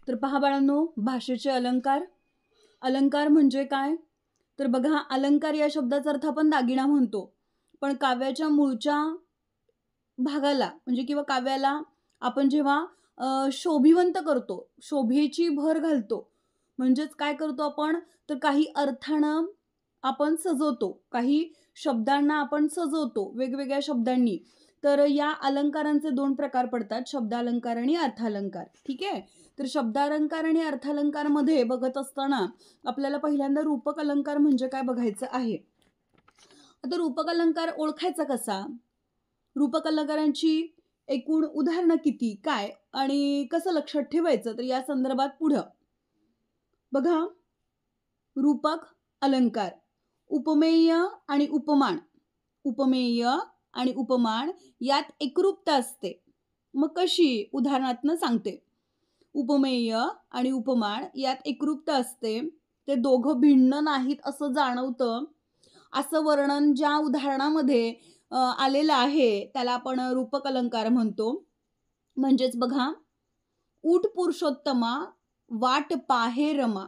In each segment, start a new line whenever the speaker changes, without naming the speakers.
तर पहा बाळांनो, भाषेचे अलंकार. अलंकार म्हणजे काय? तर बघा, अलंकार या शब्दाचा अर्थ आपण दागिना म्हणतो. पण काव्याच्या मूळच्या भागाला म्हणजे किंवा काव्याला आपण जेव्हा शोभिवंत करतो, शोभेची भर घालतो, म्हणजेच काय करतो आपण, तर काही अर्थानं आपण सजवतो, काही शब्दांना आपण सजवतो वेगवेगळ्या शब्दांनी. तर या अलंकारांचे 2 प्रकार पडतात, शब्दालंकार आणि अर्थालंकार. ठीक आहे? तर शब्दालंकार आणि अर्थालंकारमध्ये बघत असताना आपल्याला पहिल्यांदा रूपक अलंकार म्हणजे काय बघायचं आहे. आता रूपक अलंकार ओळखायचा कसा? रूपक अलंकारांची एकूण उदाहरणं किती, काय आणि कसं लक्षात ठेवायचं, तर या संदर्भात पुढं बघा. रूपक अलंकार, उपमेय आणि उपमान. उपमेय आणि उपमान यात एकरूपता असते. मग कशी? उदाहरणातनं सांगते. उपमेय आणि उपमान यात एकरूपता असते. ते दोघं भिन्न नाहीत असं जाणवतं. असं वर्णन ज्या उदाहरणामध्ये आलेलं आहे त्याला आपण रूपक अलंकार म्हणतो. म्हणजेच बघा, ऊठ पुरुषोत्तमा वाट पाहे रमा.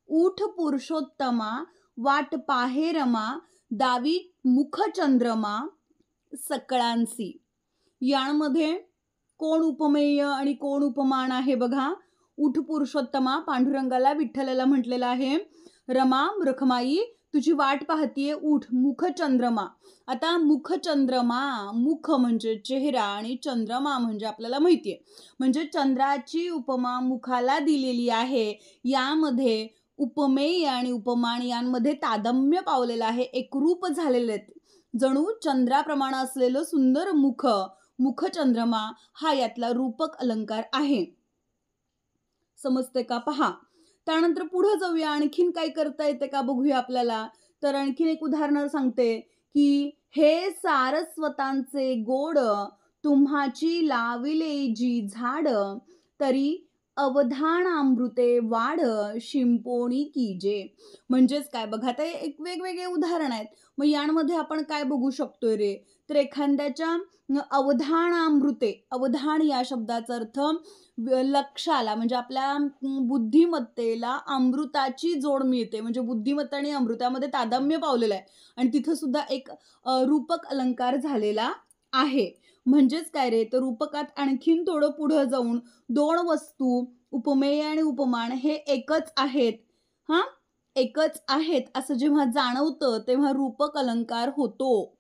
ऊठ पुरुषोत्तमा वाट पाहे रमा, दावी मुख चंद्रमा सकळांसी. यांमध्ये कोण उपमेय आणि कोण उपमान आहे बघा. ऊठ पुरुषोत्तमा पांडुरंगाला, विठ्ठलाला म्हटलेलं आहे. रमा रखमाई तुझी वाट पाहतीये ऊठ. मुख चंद्रमा. आता मुख चंद्रमा, मुख म्हणजे चेहरा आणि चंद्रमा म्हणजे आपल्याला माहितीये, म्हणजे चंद्राची उपमा मुखाला दिलेली आहे. यामध्ये उपमेय आणि उपमान यांमध्ये तादम्य पावलेलं आहे, एकरूप झालेले आहेत. जणू चंद्राप्रमाणे असलेलं सुंदर मुख, मुख चंद्रमा हा यातला रूपक अलंकार आहे. समजते का? पहा. त्यानंतर पुढे जाऊया, आणखीन काय करता येते का बघूया आपल्याला. तर आणखीन एक उदाहरण सांगते की हे सारस्वतांचे गोड, तुम्हाची लाविले जी झाड, तरी अवधानामृते वाढ, शिंपोणी कीजे. म्हणजेच काय बघा, ते एक वेगवेगळे उदाहरण आहेत. मग यांमध्ये आपण काय बघू शकतोय रे, तर एखाद्याच्या अवधानामृते, अवधान या शब्दाचा अर्थ लक्षाला म्हणजे आपल्या बुद्धिमत्तेला अमृताची जोड मिळते, म्हणजे बुद्धिमत्ता आणि अमृतामध्ये तादात्म्य पावलेलं आहे. आणि तिथं सुद्धा एक रूपक अलंकार झालेला आहे. म्हणजेच काय रे, तर रूपकात आणखीन थोडं पुढं जाऊन 2 वस्तू उपमेय आणि उपमान हे एकच आहेत, एकच आहेत असं जेव्हा जाणवतं तेव्हा रूपक अलंकार होतो.